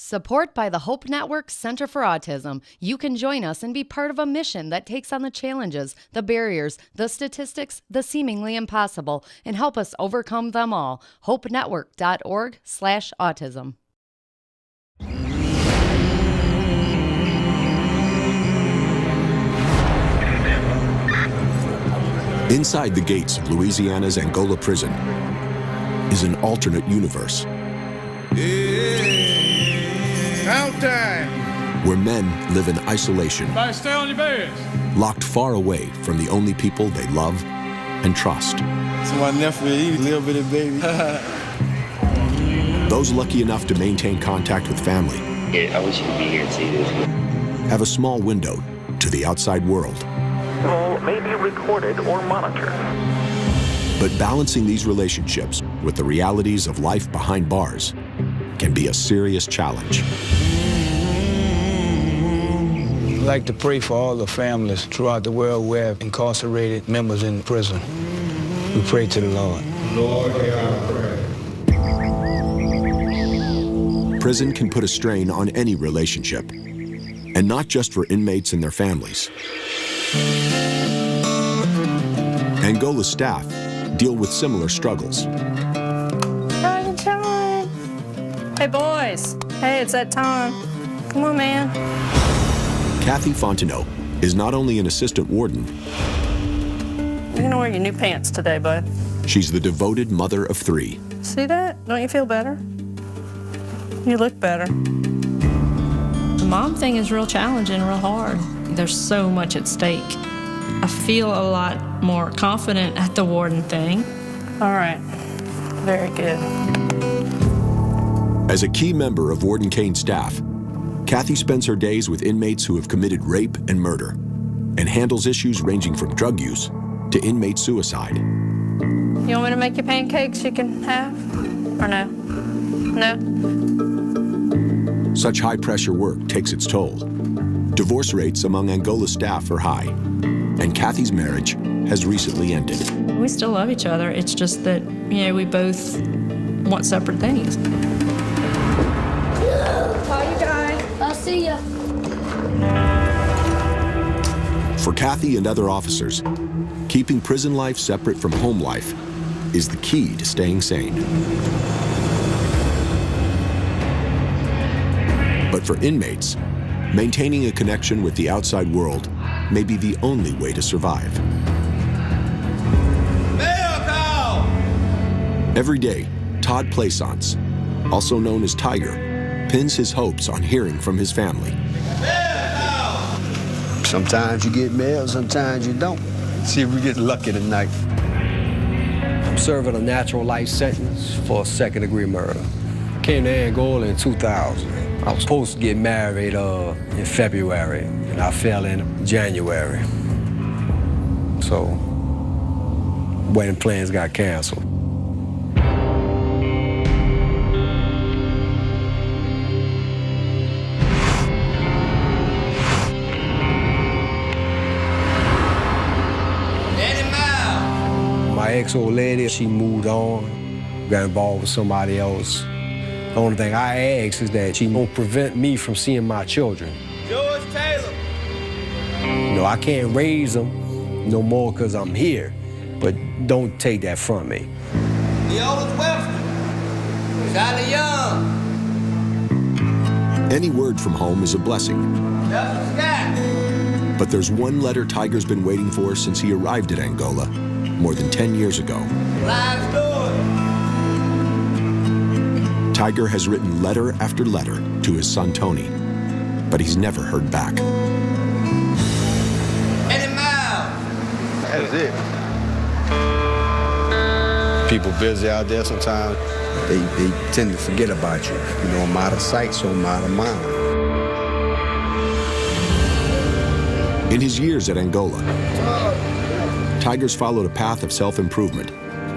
Support by the Hope Network Center for Autism. You can join us and be part of a mission that takes on the challenges, the barriers, the statistics, the seemingly impossible, and help us overcome them all. HopeNetwork.org/autism. Inside the gates of Louisiana's Angola prison is an alternate universe. Time. Where men live in isolation, Stay on your beds. locked far away from the only people they love and trust. So my nephew, he's a little bitty baby. Those lucky enough to maintain contact with family I wish you could be here to see this. have a small window to the outside world. Call may be recorded or monitored. But balancing these relationships with the realities of life behind bars can be a serious challenge. I'd like to pray for all the families throughout the world who have incarcerated members in prison. We pray to the Lord. Lord, hear our prayer. Prison can put a strain on any relationship, and not just for inmates and their families. Angola's staff deal with similar struggles. Hey, boys. Hey, it's that time. Come on, man. Kathy Fontenot is not only an assistant warden, You're gonna wear your new pants today, bud. she's the devoted mother of 3. See that? Don't you feel better? You look better. The mom thing is real challenging, real hard. There's so much at stake. I feel a lot more confident at the warden thing. All right. Very good. As a key member of Warden Kane's staff, Kathy spends her days with inmates who have committed rape and murder, and handles issues ranging from drug use to inmate suicide. You want me to make you pancakes you can have? Or no? No? Such high-pressure work takes its toll. Divorce rates among Angola staff are high, and Kathy's marriage has recently ended. We still love each other. It's just that, we both want separate things. Bye, you guys. I'll see ya. For Kathy and other officers, keeping prison life separate from home life is the key to staying sane. But for inmates, maintaining a connection with the outside world may be the only way to survive. Every day, Todd Plaisance, also known as Tiger, pins his hopes on hearing from his family. Sometimes you get mail, sometimes you don't. See if we get lucky tonight. I'm serving a natural life sentence for second-degree murder. Came to Angola in 2000. I was supposed to get married in February, and I fell in January. So, wedding plans got canceled. My ex-old lady, she moved on, got involved with somebody else. The only thing I ask is that she don't prevent me from seeing my children. George Taylor. I can't raise them no more because I'm here, but don't take that from me. The oldest Webster. Charlie Young. Any word from home is a blessing. Justin Scott. But there's one letter Tiger's been waiting for since he arrived at Angola more than 10 years ago. Live story. Tiger has written letter after letter to his son Tony, but he's never heard back. Eddie Miles. That's it. People busy out there sometimes. They tend to forget about you. I'm out of sight, so I'm out of mind. In his years at Angola, Tiger's followed a path of self-improvement,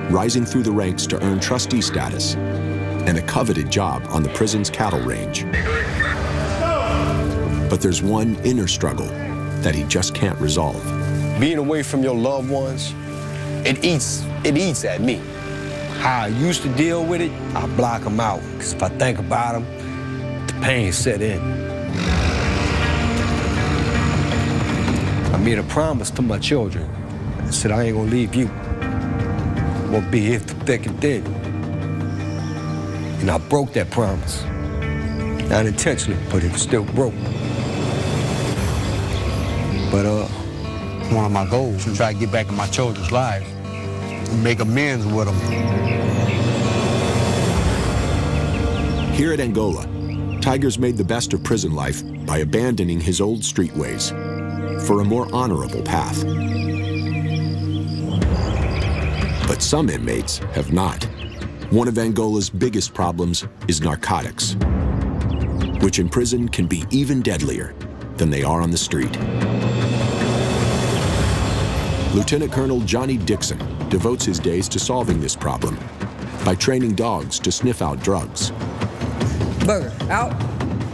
rising through the ranks to earn trustee status and a coveted job on the prison's cattle range. But there's one inner struggle that he just can't resolve. Being away from your loved ones, it eats at me. How I used to deal with it, I block them out. Because if I think about them, the pain set in. I made a promise to my children. I said, I ain't gonna leave you. I'm gonna be here through thick and thin. And I broke that promise. Not intentionally, but it was still broke. But one of my goals is to try to get back in my children's lives and make amends with them. Here at Angola, Tiger's made the best of prison life by abandoning his old streetways for a more honorable path. But some inmates have not. One of Angola's biggest problems is narcotics, which in prison can be even deadlier than they are on the street. Lieutenant Colonel Johnny Dixon devotes his days to solving this problem by training dogs to sniff out drugs. Burger, out.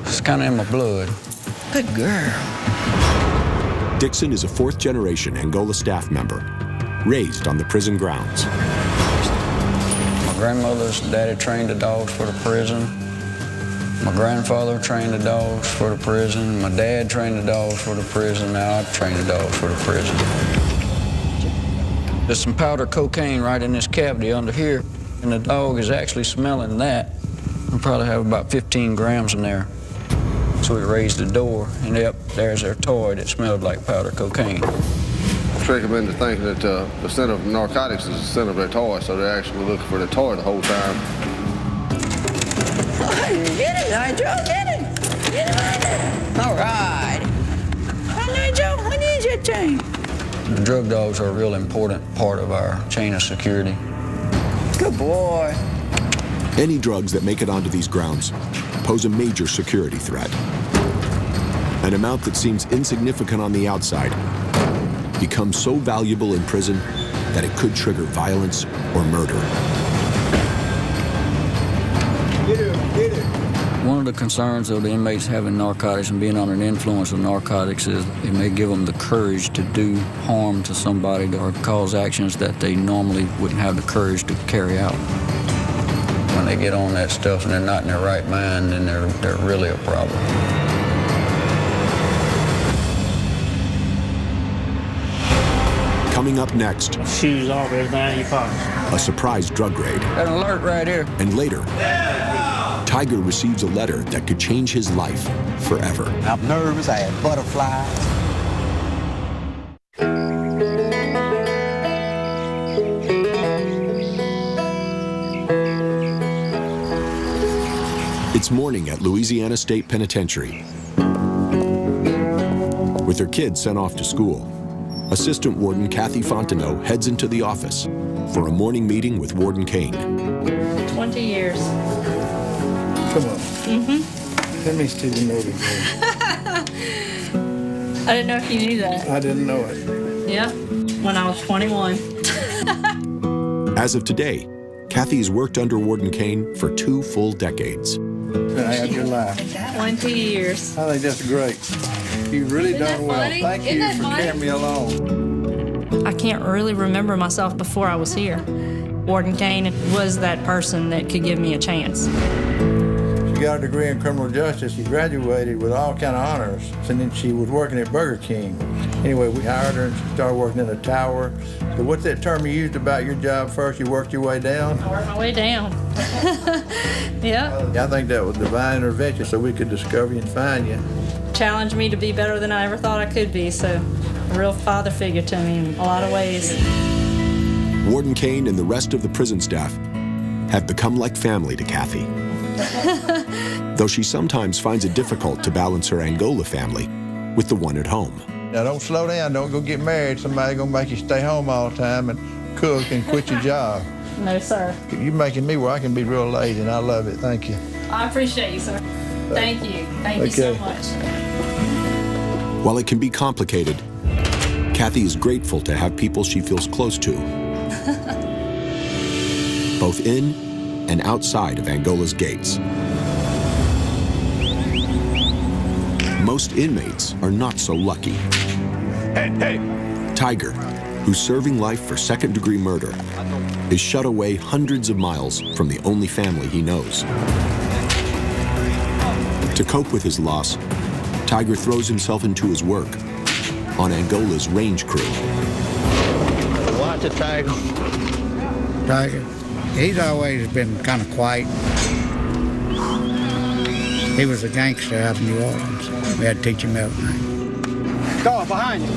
It's kind of in my blood. Good girl. Dixon is a fourth-generation Angola staff member, raised on the prison grounds. My grandmother's daddy trained the dogs for the prison. My grandfather trained the dogs for the prison. My dad trained the dogs for the prison. Now I train the dogs for the prison. There's some powder cocaine right in this cavity under here, and the dog is actually smelling that. We probably have about 15 grams in there. So we raised the door, and yep, there's their toy that smelled like powder cocaine. Trick them into thinking that the scent of narcotics is the scent of their toy, so they're actually looking for the toy the whole time. Get it, Nigel, get it. Get it right there. All right. Hi, Nigel, I need your chain. The drug dogs are a real important part of our chain of security. Good boy. Any drugs that make it onto these grounds pose a major security threat. An amount that seems insignificant on the outside becomes so valuable in prison that it could trigger violence or murder. One of the concerns of the inmates having narcotics and being under the influence of narcotics is it may give them the courage to do harm to somebody or cause actions that they normally wouldn't have the courage to carry out. When they get on that stuff and they're not in their right mind, then they're really a problem. Coming up next, shoes off, everything out of your pockets. A surprise drug raid. Got an alert right here. And later, Tiger receives a letter that could change his life forever. I'm nervous, I have butterflies. It's morning at Louisiana State Penitentiary. With her kids sent off to school, Assistant Warden Kathy Fontenot heads into the office for a morning meeting with Warden Kane. 20 years. Come on. Mm-hmm. Let me see the notice. I didn't know if you knew that. I didn't know it. Yeah, when I was 21. As of today, Kathy has worked under Warden Kane for 2 full decades. I have your life. 20 years. I think that's great. You've really done well. Thank you for carrying me along. I can't really remember myself before I was here. Warden Kane was that person that could give me a chance. She got a degree in criminal justice. She graduated with all kind of honors. And then she was working at Burger King. Anyway, we hired her and she started working in a tower. So what's that term you used about your job first? You worked your way down? I worked my way down. Yeah. I think that was divine intervention so we could discover you and find you. Challenged me to be better than I ever thought I could be, so a real father figure to me in a lot of ways. Warden Kane and the rest of the prison staff have become like family to Kathy. Though she sometimes finds it difficult to balance her Angola family with the one at home. Now don't slow down, don't go get married. Somebody's gonna make you stay home all the time and cook and quit your job. No, sir. You're making me where I can be real lazy, and I love it. Thank you. I appreciate you, sir. Thank you. Thank you so much. While it can be complicated, Kathy is grateful to have people she feels close to, both in and outside of Angola's gates. Most inmates are not so lucky. Hey! Tiger, who's serving life for second-degree murder, is shut away hundreds of miles from the only family he knows. To cope with his loss, Tiger throws himself into his work on Angola's range crew. Watch it, Tiger. Tiger, he's always been kind of quiet. He was a gangster out of New Orleans. We had to teach him everything. Go behind you.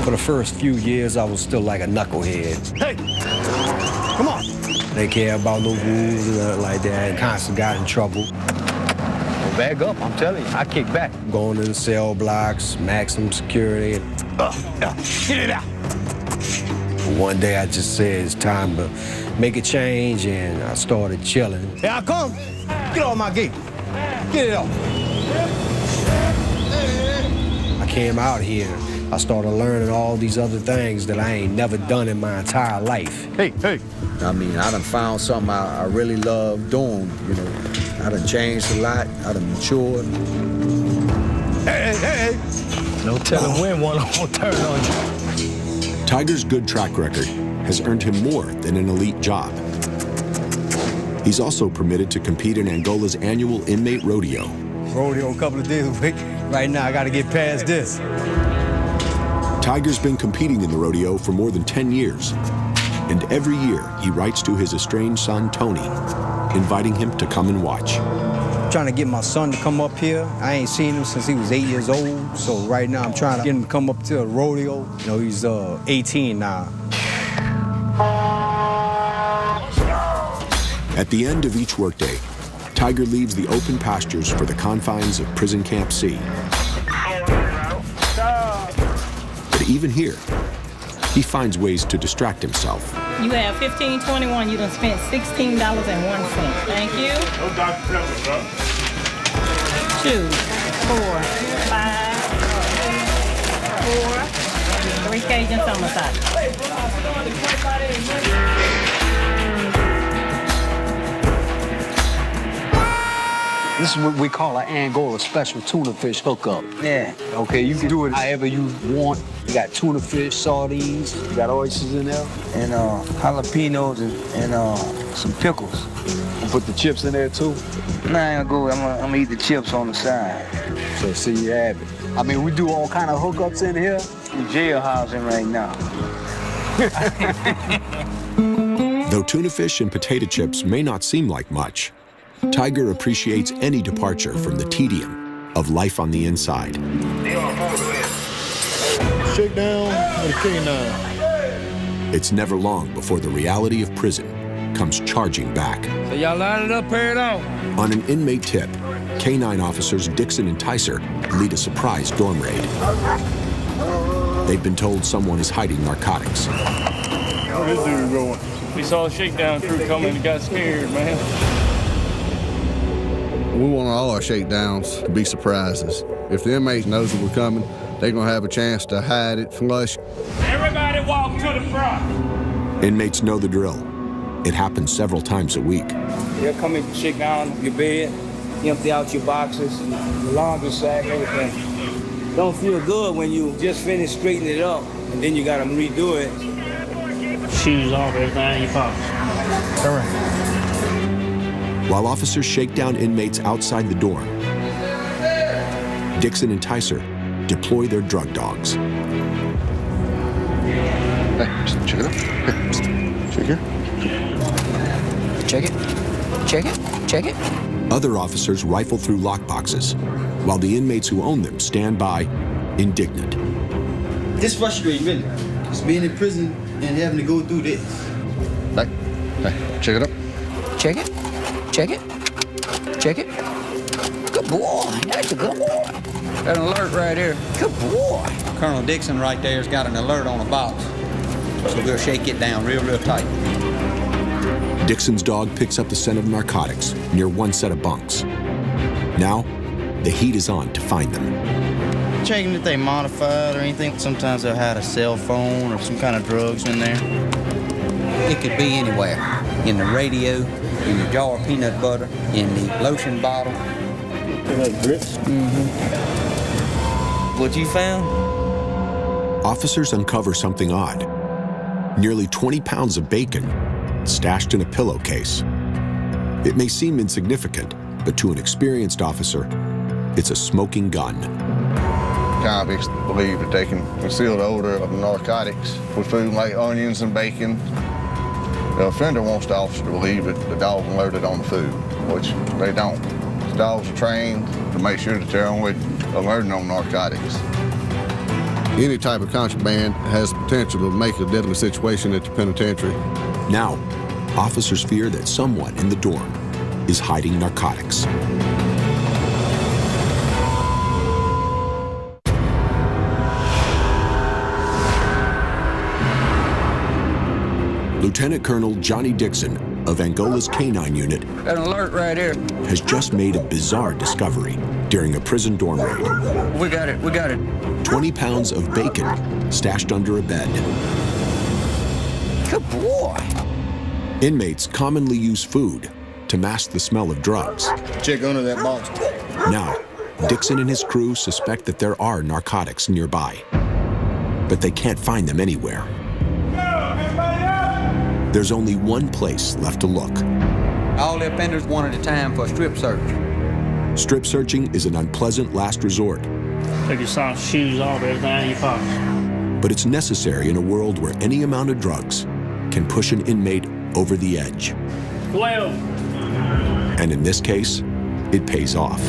For the first few years, I was still like a knucklehead. Hey, come on. They care about no rules or nothing like that. Constantly got in trouble. Well, back up, I'm telling you. I kick back. Going in the cell blocks, maximum security. Get it out. One day I just said it's time to make a change, and I started chilling. Here I come. Get off my gate. Get it off. I came out here. I started learning all these other things that I ain't never done in my entire life. Hey. I mean, I done found something I really love doing, you know. I done changed a lot. I done matured. Hey. No telling when one will turn on you. Tiger's good track record has earned him more than an elite job. He's also permitted to compete in Angola's annual inmate rodeo. Rodeo a couple of days a week. Right now, I got to get past this. Tiger's been competing in the rodeo for more than 10 years. And every year, he writes to his estranged son, Tony, inviting him to come and watch. Trying to get my son to come up here. I ain't seen him since he was 8 years old. So right now, I'm trying to get him to come up to a rodeo. You know, he's 18 now. At the end of each workday, Tiger leaves the open pastures for the confines of Prison Camp C. But even here, he finds ways to distract himself. You have 1521. You done spent $16.01. Thank you. No Dr. Pepper, bro. 2, 4, 5, 4, 3 Cajun summer sauce. This is what we call an Angola special tuna fish hookup. Yeah. Okay, you can do it however you want. You got tuna fish, sardines, you got oysters in there. And jalapenos and some pickles. You put the chips in there too? Nah, I ain't gonna go. I'm gonna eat the chips on the side. So see you have it. I mean, we do all kind of hookups in here. We jailhousing right now. Though tuna fish and potato chips may not seem like much, Tiger appreciates any departure from the tedium of life on the inside. Shake down with a K9. It's never long before the reality of prison comes charging back. So y'all line it up, pair it out. On an inmate tip, K9 officers Dixon and Ticer lead a surprise dorm raid. They've been told someone is hiding narcotics. Where this dude going? We saw a shakedown crew coming and got scared, man. We want all our shakedowns to be surprises. If the inmate knows that we're coming, they're gonna have a chance to hide it, flush. Everybody walk to the front. Inmates know the drill. It happens several times a week. They'll come and shake down your bed, empty out your boxes, your laundry sack, everything. Don't feel good when you just finish straightening it up, and then you gotta redo it. Shoes off, everything in your pockets. Correct. While officers shake down inmates outside the dorm, Dixon and Ticer deploy their drug dogs. Hey, just check it out. Hey, check it. Check it. Check it. Other officers rifle through lockboxes, while the inmates who own them stand by, indignant. It's frustrating, really. Just being in prison and having to go through this. Hey, check it up. Check it. Check it. Check it. Good boy. That's a good boy. Got an alert right here. Good boy. Colonel Dixon right there's got an alert on the box. So we'll shake it down real tight. Dixon's dog picks up the scent of narcotics near one set of bunks. Now, the heat is on to find them. Checking if they modified or anything. Sometimes they'll have a cell phone or some kind of drugs in there. It could be anywhere. In the radio, in the jar of peanut butter, in the lotion bottle. Grips? What you found? Officers uncover something odd. Nearly 20 pounds of bacon stashed in a pillowcase. It may seem insignificant, But to an experienced officer, it's a smoking gun. Convicts believe that they can conceal the odor of narcotics with food like onions and bacon. The offender wants the officer to believe that the dog alerted on the food, which they don't. The dogs are trained to make sure that they're only alerting on narcotics. Any type of contraband has the potential to make a deadly situation at the penitentiary. Now, officers fear that someone in the dorm is hiding narcotics. Lieutenant Colonel Johnny Dixon of Angola's K-9 unit An alert right here. has just made a bizarre discovery during a prison dorm raid. We got it. 20 pounds of bacon stashed under a bed. Good boy. Inmates commonly use food to mask the smell of drugs. Check under that box. Now, Dixon and his crew suspect that there are narcotics nearby, but they can't find them anywhere. There's only one place left to look. All the offenders one at a time for a strip search. Strip searching is an unpleasant last resort, Take your socks, shoes off, everything out of your pockets. but it's necessary in a world where any amount of drugs can push an inmate over the edge. 12. And in this case, it pays off.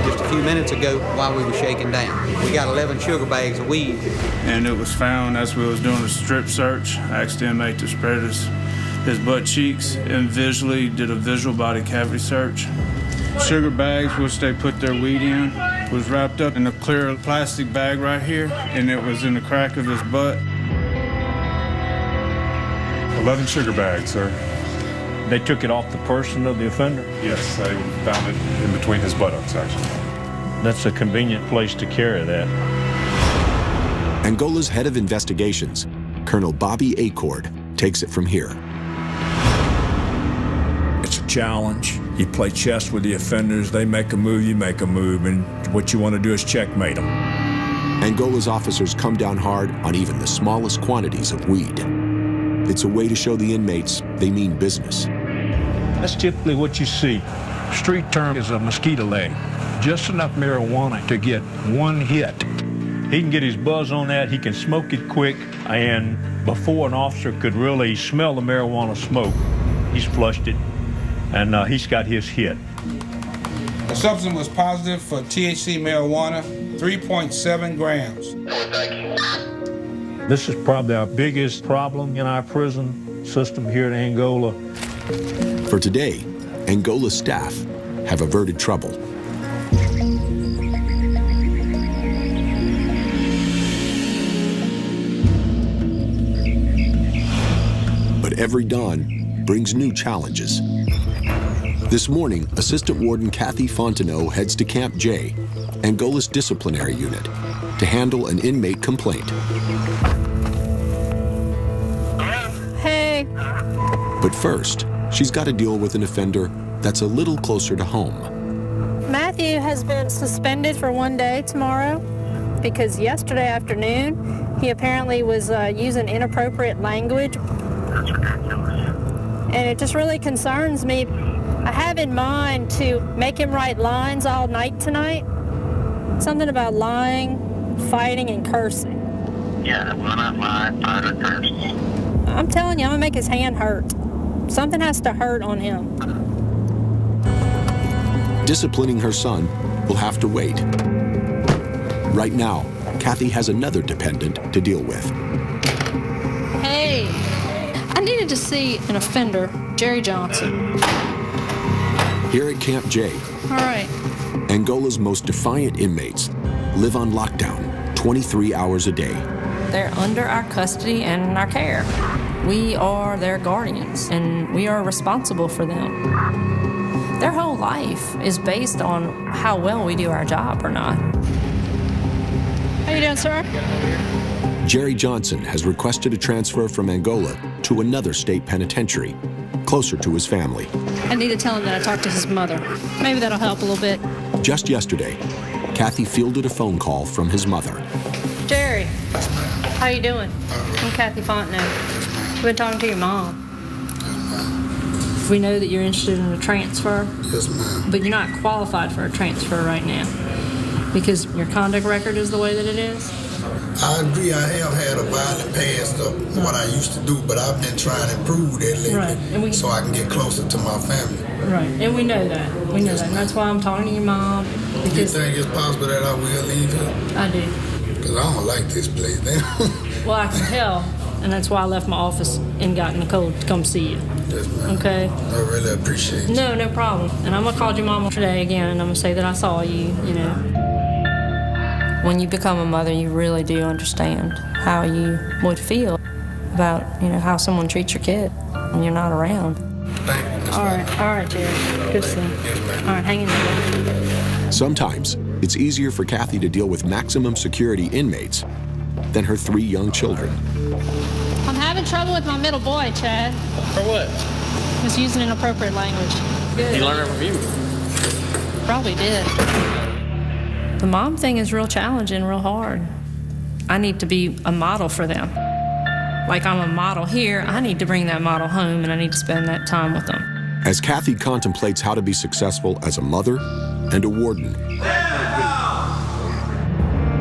Just a few minutes ago, while we were shaking down, we got 11 sugar bags of weed. And it was found as we was doing a strip search. I asked the inmate to spread his butt cheeks and visually did a visual body cavity search. Sugar bags, which they put their weed in, was wrapped up in a clear plastic bag right here, and it was in the crack of his butt. 11 sugar bags, sir. They took it off the person of the offender? Yes, they found it in between his buttocks, actually. That's a convenient place to carry that. Angola's head of investigations, Colonel Bobby Acord, takes it from here. It's a challenge. You play chess with the offenders. They make a move, you make a move, and what you want to do is checkmate them. Angola's officers come down hard on even the smallest quantities of weed. It's a way to show the inmates they mean business. That's typically what you see. Street term is a mosquito leg. Just enough marijuana to get one hit. He can get his buzz on that, he can smoke it quick, and before an officer could really smell the marijuana smoke, he's flushed it, and he's got his hit. The substance was positive for THC marijuana, 3.7 grams. This is probably our biggest problem in our prison system here in Angola. For today, Angola's staff have averted trouble. But every dawn brings new challenges. This morning, Assistant Warden Kathy Fontenot heads to Camp J, Angola's disciplinary unit, to handle an inmate complaint. Hey. But first, she's got to deal with an offender that's a little closer to home. Matthew has been suspended for 1 day tomorrow because yesterday afternoon he apparently was using inappropriate language. And it just really concerns me. I have in mind to make him write lines all night tonight. Something about lying, fighting, and cursing. Yeah, will not lie, fight, or curse. I'm telling you, I'm gonna make his hand hurt. Something has to hurt on him. Disciplining her son will have to wait. Right now, Kathy has another dependent to deal with. Hey, I needed to see an offender, Jerry Johnson. Here at Camp J, All right. Angola's most defiant inmates live on lockdown 23 hours a day. They're under our custody and our care. We are their guardians, and we are responsible for them. Their whole life is based on how well we do our job or not. How you doing, sir? Jerry Johnson has requested a transfer from Angola to another state penitentiary, closer to his family. I need to tell him that I talked to his mother. Maybe that'll help a little bit. Just yesterday, Kathy fielded a phone call from his mother. Jerry, how you doing? I'm Kathy Fontenot. I've been talking to your mom. We know that you're interested in a transfer. Yes, ma'am. But you're not qualified for a transfer right now because your conduct record is the way that it is. I agree, I have had a violent past of what I used to do, but I've been trying to improve that lately, Right. so I can get closer to my family. Right, and we know that. We know that. And that's why I'm talking to your mom. Do you Because think it's possible that I will leave here? I do. Because I don't like this place. Well, I can tell, and that's why I left my office and got Nicole to come see you. Yes, ma'am. Okay? I really appreciate it. No problem. And I'm gonna call your mama today again, and I'm gonna say that I saw you, you know. When you become a mother, you really do understand how you would feel about, you know, how someone treats your kid when you're not around. Thank you. All right, Jerry. Good to see you. All right, hang in there. Sometimes it's easier for Kathy to deal with maximum security inmates than her 3 young children. I'm having trouble with my middle boy, Chad. For what? He's using inappropriate language. You learned it from you. Probably did. The mom thing is real challenging, real hard. I need to be a model for them. Like I'm a model here, I need to bring that model home and I need to spend that time with them. As Kathy contemplates how to be successful as a mother and a warden,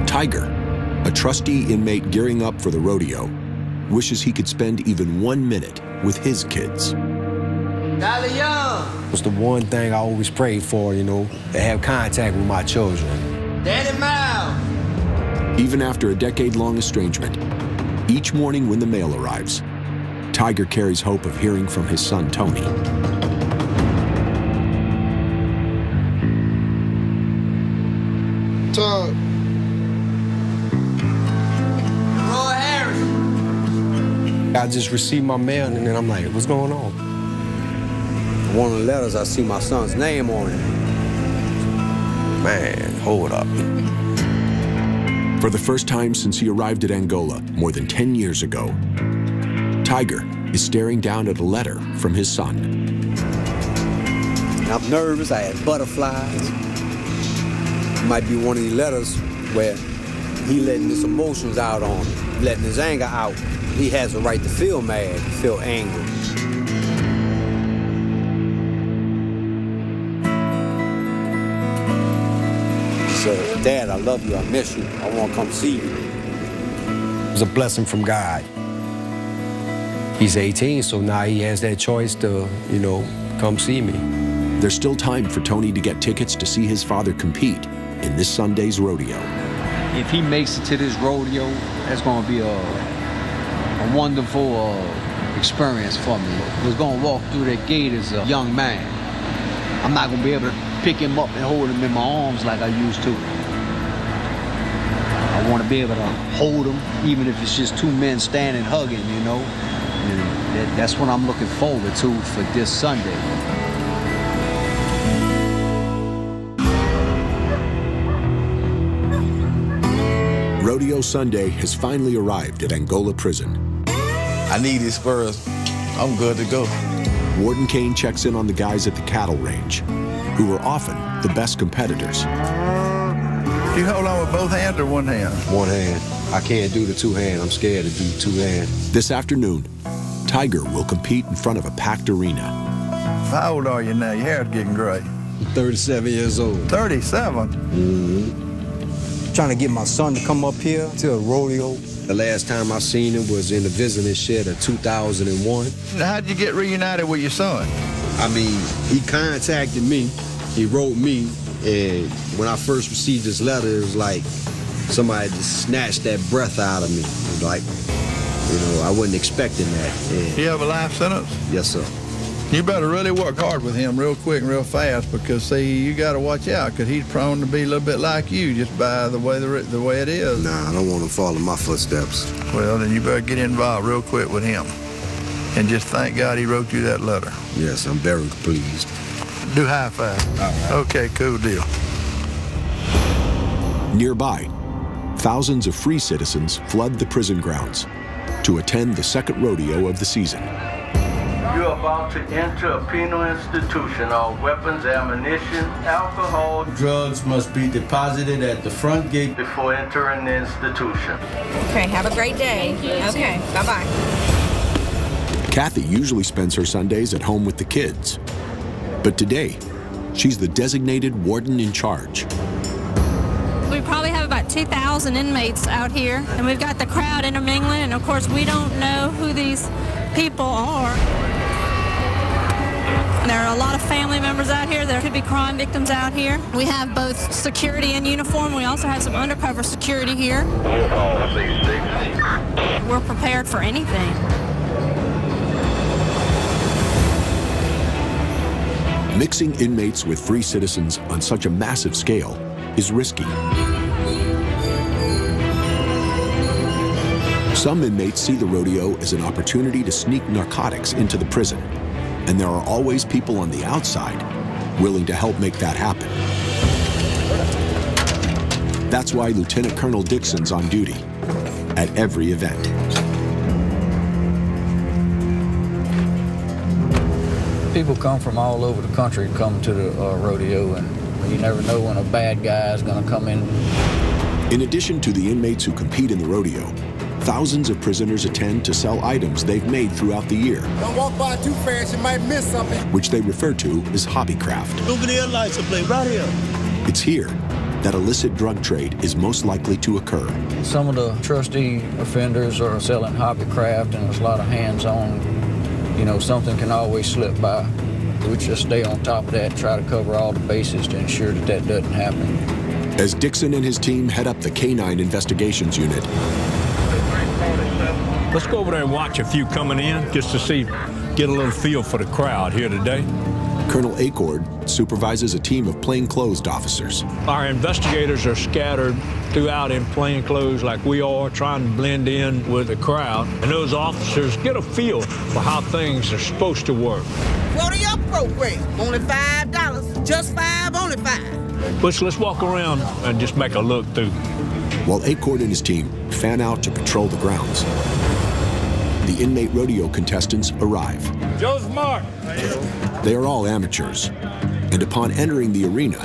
Tiger, a trustee inmate gearing up for the rodeo, wishes he could spend even 1 minute with his kids. It's the one thing I always prayed for, you know, to have contact with my children. Daddy Miles! Even after a decade-long estrangement, each morning when the mail arrives, Tiger carries hope of hearing from his son, Tony. Todd. Roy Harris. I just received my mail, and then I'm like, what's going on? One of the letters, I see my son's name on it. Man, hold up. For the first time since he arrived at Angola more than 10 years ago, Tiger is staring down at a letter from his son. I'm nervous, I had butterflies. It might be one of these letters where he letting his emotions out on me, letting his anger out. He has a right to feel mad, to feel angry. So, Dad, I love you, I miss you, I want to come see you. It was a blessing from God. He's 18, so now he has that choice to, you know, come see me. There's still time for Tony to get tickets to see his father compete in this Sunday's rodeo. If he makes it to this rodeo, that's going to be a wonderful experience for me. He's going to walk through that gate as a young man. I'm not going to be able to pick him up and hold him in my arms like I used to. I want to be able to hold him, even if it's just 2 men standing hugging, you know. And that's what I'm looking forward to for this Sunday. Rodeo Sunday has finally arrived at Angola Prison. I need these spurs. I'm good to go. Warden Kane checks in on the guys at the cattle range, who are often the best competitors. Do you hold on with both hands or one hand? One hand. I can't do the 2 hand. I'm scared to do 2 hand. This afternoon, Tiger will compete in front of a packed arena. How old are you now? Your hair's getting gray. I'm 37 years old. 37? Mm-hmm. Trying to get my son to come up here to a rodeo. The last time I seen him was in the visiting shed of 2001. How'd you get reunited with your son? I mean, he contacted me, he wrote me, and when I first received this letter, it was like somebody just snatched that breath out of me. It was like, you know, I wasn't expecting that. And you have a life sentence? Yes, sir. You better really work hard with him real quick and real fast because, see, you got to watch out because he's prone to be a little bit like you just by the way it is. Nah, I don't want him following my footsteps. Well, then you better get involved real quick with him. And just thank God he wrote you that letter. Yes, I'm very pleased. Do high five. All right. Okay, cool deal. Nearby, thousands of free citizens flood the prison grounds to attend the second rodeo of the season. You're about to enter a penal institution. All weapons, ammunition, alcohol, drugs must be deposited at the front gate before entering the institution. Okay, have a great day. Okay, bye-bye. Kathy usually spends her Sundays at home with the kids. But today, she's the designated warden in charge. We probably have about 2,000 inmates out here, and we've got the crowd intermingling, and of course we don't know who these people are. There are a lot of family members out here. There could be crime victims out here. We have both security in uniform. We also have some undercover security here. We're prepared for anything. Mixing inmates with free citizens on such a massive scale is risky. Some inmates see the rodeo as an opportunity to sneak narcotics into the prison, and there are always people on the outside willing to help make that happen. That's why Lieutenant Colonel Dixon's on duty at every event. People come from all over the country to come to the rodeo, and you never know when a bad guy is going to come in. In addition to the inmates who compete in the rodeo, thousands of prisoners attend to sell items they've made throughout the year. Don't walk by too fast, you might miss something. Which they refer to as hobbycraft. Look at the lights play right here. It's here that illicit drug trade is most likely to occur. Some of the trustee offenders are selling hobbycraft, and there's a lot of hands-on. You know, something can always slip by. We just stay on top of that, try to cover all the bases to ensure that that doesn't happen. As Dixon and his team head up the K-9 Investigations Unit, let's go over there and watch a few coming in just to see, get a little feel for the crowd here today. Colonel Acord supervises a team of plainclothes officers. Our investigators are scattered throughout in plain clothes like we are, trying to blend in with the crowd. And those officers get a feel for how things are supposed to work. Rodeo program, only $5. Just $5, only $5. Let's walk around and just make a look through. While Acord and his team fan out to patrol the grounds, the inmate rodeo contestants arrive. Joe's Mark. They are all amateurs, and upon entering the arena,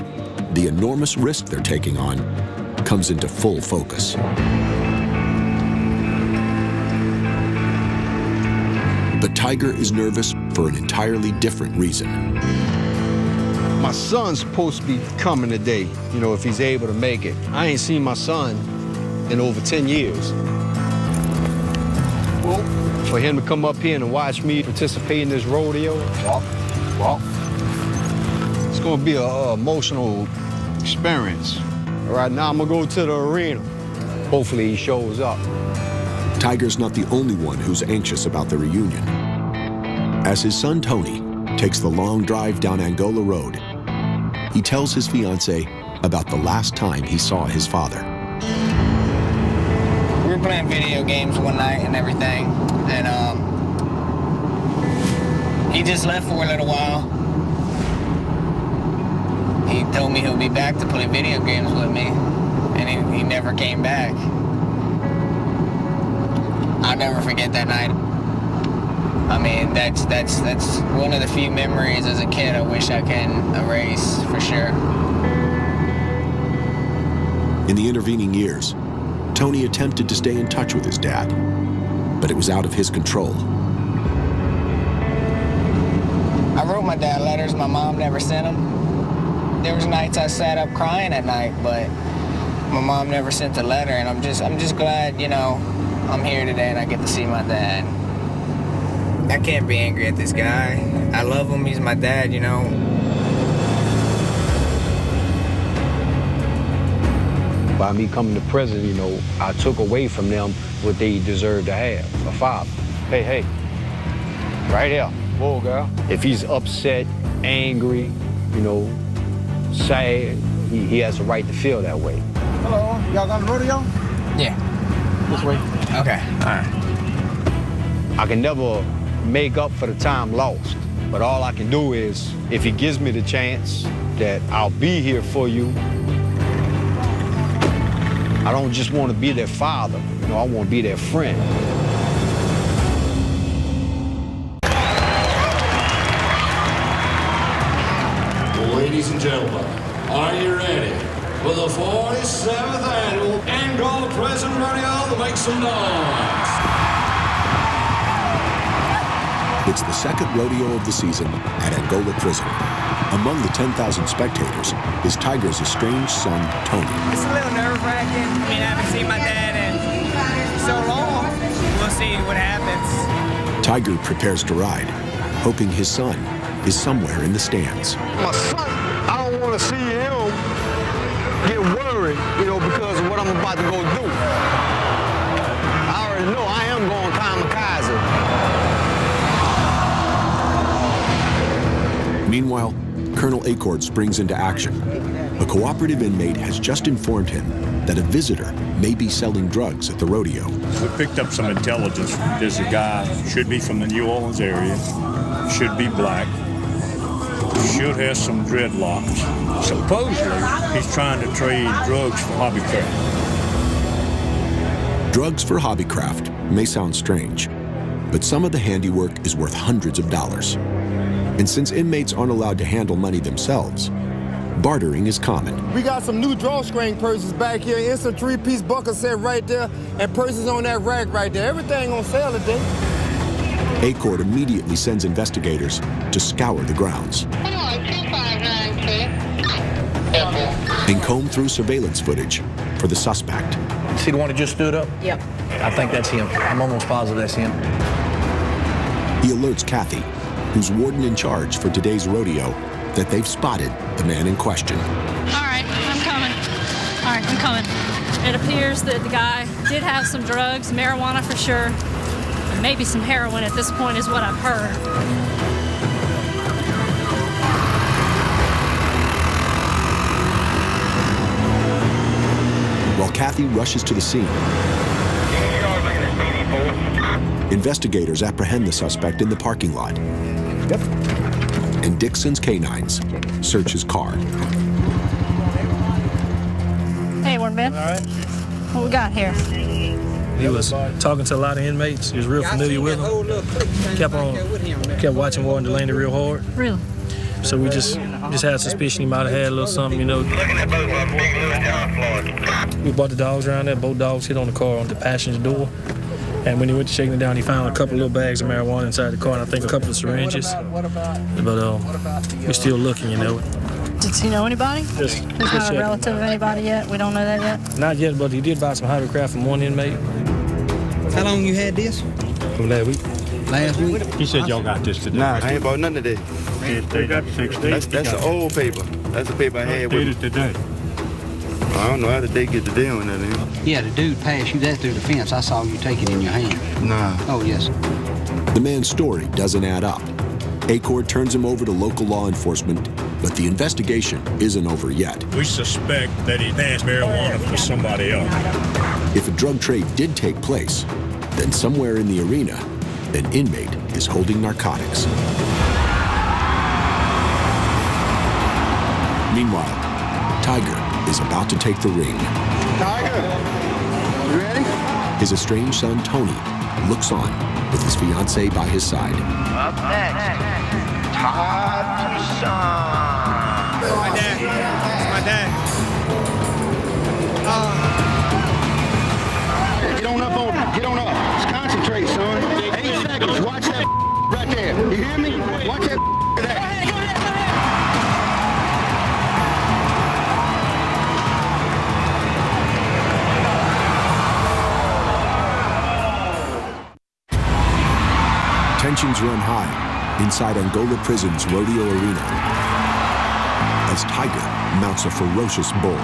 the enormous risk they're taking on comes into full focus. But Tiger is nervous for an entirely different reason. My son's supposed to be coming today, you know, if he's able to make it. I ain't seen my son in over 10 years. Well, for him to come up here and watch me participate in this rodeo, it's gonna be an emotional experience. Right now, I'm gonna go to the arena. Hopefully he shows up. Tiger's not the only one who's anxious about the reunion. As his son Tony takes the long drive down Angola Road, he tells his fiancée about the last time he saw his father. We were playing video games one night and everything, and he just left for a little while. He told me he'll be back to play video games with me, and he never came back. I'll never forget that night. I mean, that's one of the few memories as a kid I wish I can erase, for sure. In the intervening years, Tony attempted to stay in touch with his dad, but it was out of his control. I wrote my dad letters, my mom never sent them. There was nights I sat up crying at night, but my mom never sent a letter, and I'm just glad, you know, I'm here today and I get to see my dad. I can't be angry at this guy. I love him, he's my dad, you know. By me coming to prison, you know, I took away from them what they deserve to have, a father. Hey, right here, whoa, girl. If he's upset, angry, you know, sad, he has a right to feel that way. Hello, y'all got the rodeo? Yeah. This way. Okay, all right. I can never make up for the time lost, but all I can do is, if he gives me the chance, that I'll be here for you. I don't just want to be their father, you know, I want to be their friend. Ladies and gentlemen, are you ready for the 47th annual Angola Prison Rodeo? Make some noise. It's the second rodeo of the season at Angola prison. Among the 10,000 spectators is Tiger's estranged son, Tony. It's a little nerve-wracking. I mean, I haven't seen my dad in so long. We'll see what happens. Tiger prepares to ride, hoping his son is somewhere in the stands. My son, I don't want to see him get worried, because of what I'm about to go do. I already know I am going kamikaze. Meanwhile, Colonel Acord springs into action. A cooperative inmate has just informed him that a visitor may be selling drugs at the rodeo. We picked up some intelligence. There's a guy, should be from the New Orleans area, should be black, should have some dreadlocks. Supposedly, he's trying to trade drugs for hobbycraft. Drugs for hobbycraft may sound strange, but some of the handiwork is worth hundreds of dollars. And since inmates aren't allowed to handle money themselves, bartering is common. We got some new drawstring purses back here, instant three-piece buckle set right there, and purses on that rack right there. Everything on sale today. Acord immediately sends investigators to scour the grounds and comb through surveillance footage for the suspect. See the one that just stood up? Yep. I think that's him. I'm almost positive that's him. He alerts Kathy, who's warden in charge for today's rodeo, that they've spotted the man in question. All right, I'm coming. All right, I'm coming. It appears that the guy did have some drugs, marijuana for sure, and maybe some heroin at this point is what I've heard. While Kathy rushes to the scene, investigators apprehend the suspect in the parking lot. Yep. And Dixon's canines search his car. Hey, Warden Ben. All right. What we got here? He was talking to a lot of inmates. He was real familiar with them. Kept watching Warden Delaney real hard. Really? So we just had a suspicion he might have had a little something, We brought the dogs around there. Both dogs hit on the car on the passenger door. And when he went to shaking it down, he found a couple little bags of marijuana inside the car, and I think a couple of syringes. But we're still looking, Did he know anybody? He's not a relative of anybody yet? We don't know that yet? Not yet, but he did buy some hydrocraft from one inmate. How long you had this? From last week. Last week? He said y'all got this today. Nah, I ain't bought none today. They got 6 days. That's the old paper. That's the paper I had with me. Today. I don't know how did they get the deal in that. Yeah, the dude passed you that through the fence. I saw you take it in your hand. Nah. Oh, yes. The man's story doesn't add up. Acord turns him over to local law enforcement, but the investigation isn't over yet. We suspect that he passed marijuana for somebody else. If a drug trade did take place, then somewhere in the arena, an inmate is holding narcotics. Meanwhile, Tiger is about to take the ring. Tiger, you ready? His estranged son, Tony, looks on with his fiancée by his side. Up next, Todd Son. My dad. It's my dad. Get on up on it. Get on up. Just concentrate, son. 8 seconds. Watch that right there. You hear me? Watch that there. Tensions run high inside Angola Prison's rodeo arena as Tiger mounts a ferocious bull.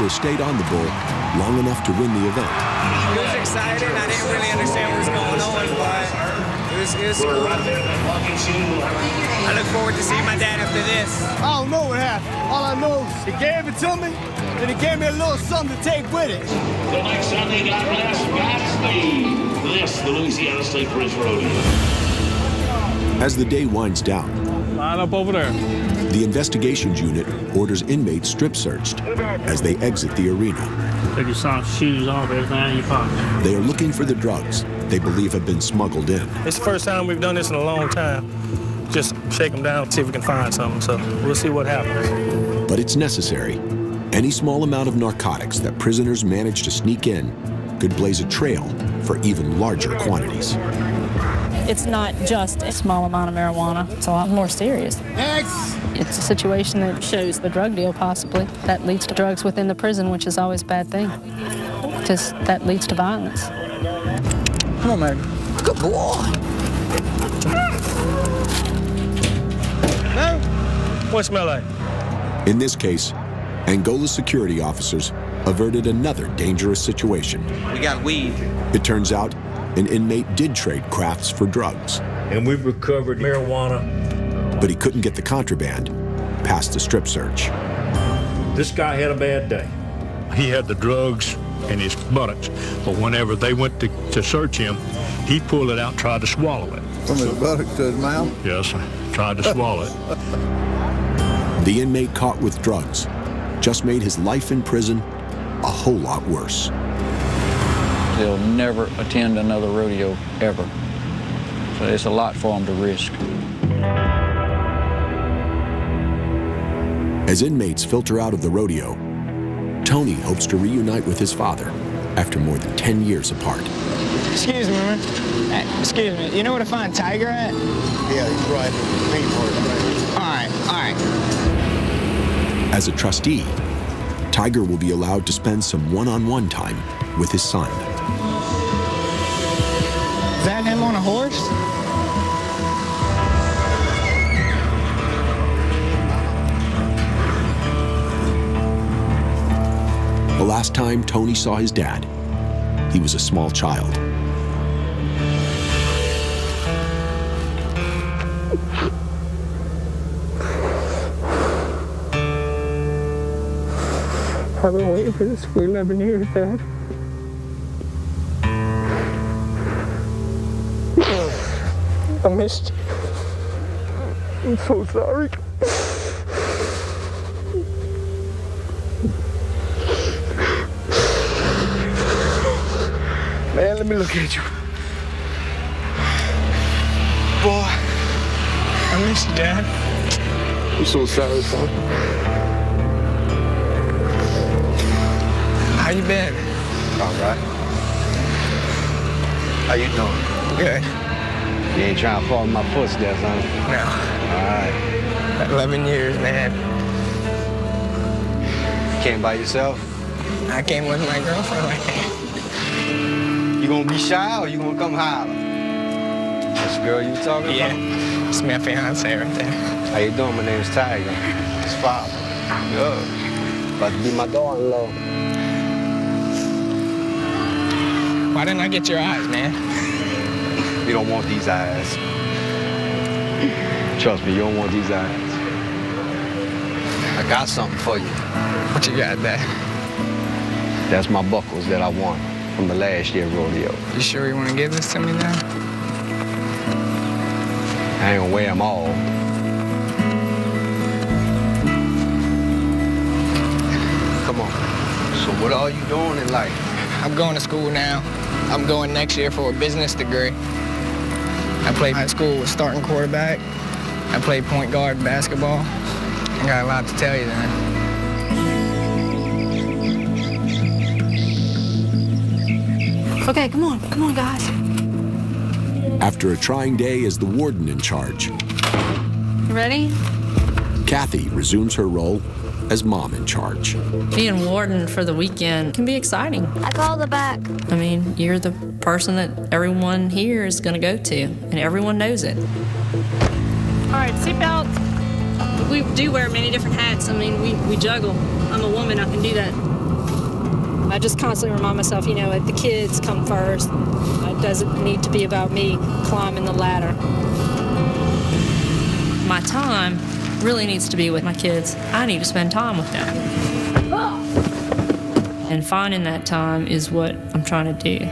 Stayed on the bull long enough to win the event. It was exciting. I didn't really understand what was going on, but it was cool. I look forward to seeing my dad after this. I don't know what happened. All I know is he gave it to me, and he gave me a little something to take with it. The next Sunday, God bless Godspeed. this the Louisiana State Police Rodeo. As the day winds down, line up over there. The investigations unit orders inmates strip searched as they exit the arena. Take your socks, shoes off, everything out of your pocket. They are looking for the drugs they believe have been smuggled in. It's the first time we've done this in a long time. Just shake them down, see if we can find something. So we'll see what happens. But it's necessary. Any small amount of narcotics that prisoners manage to sneak in could blaze a trail for even larger quantities. It's not just a small amount of marijuana. It's a lot more serious. It's a situation that shows a drug deal, possibly, that leads to drugs within the prison, which is always a bad thing, because that leads to violence. Come on, Maggie. Good boy. No? What it smell like? In this case, Angola security officers averted another dangerous situation. We got weed. It turns out an inmate did trade crafts for drugs. And we've recovered marijuana. But he couldn't get the contraband past the strip search. This guy had a bad day. He had the drugs in his buttocks, but whenever they went to search him, he pulled it out and tried to swallow it. From his buttocks to his mouth? Yes, tried to swallow it. The inmate caught with drugs just made his life in prison a whole lot worse. They'll never attend another rodeo, ever. So it's a lot for them to risk. As inmates filter out of the rodeo, Tony hopes to reunite with his father after more than 10 years apart. Excuse me, man. Hey, excuse me. You know where to find Tiger at? Yeah, he's right at the main part. All right. As a trustee, Tiger will be allowed to spend some one-on-one time with his son. Is that him on a horse? The last time Tony saw his dad, he was a small child. I've been waiting for this for 11 years, Dad. I missed you. I'm so sorry. Man, let me look at you. Boy, I miss you, Dad. I'm so sorry, son. How you been? All right. How you doing? Good. You ain't trying to follow my footsteps, huh? No. All right. 11 years, man. Came by yourself? I came with my girlfriend right there. You gonna be shy or you gonna come holler? That's the girl you talking about? Yeah. It's my fiance right there. How you doing? My name's Tiger. It's father. Good. About to be my daughter-in-law. Why didn't I get your eyes, man? You don't want these eyes. Trust me, you don't want these eyes. I got something for you. What you got, Dad? That's my buckles that I won from the last year rodeo. You sure you want to give this to me now? I ain't gonna wear them all. Come on. So what are you doing in life? I'm going to school now. I'm going next year for a business degree. I played high school with starting quarterback. I played point guard basketball. I got a lot to tell you then. Okay, come on, guys. After a trying day as the warden in charge, You ready? Kathy resumes her role as mom in charge. Being warden for the weekend can be exciting. I called the back. I mean, you're the person that everyone here is going to go to, and everyone knows it. All right, seatbelt. We do wear many different hats. I mean, we juggle. I'm a woman, I can do that. I just constantly remind myself, you know, like the kids come first. It doesn't need to be about me climbing the ladder. My time really needs to be with my kids. I need to spend time with them. And finding that time is what I'm trying to do.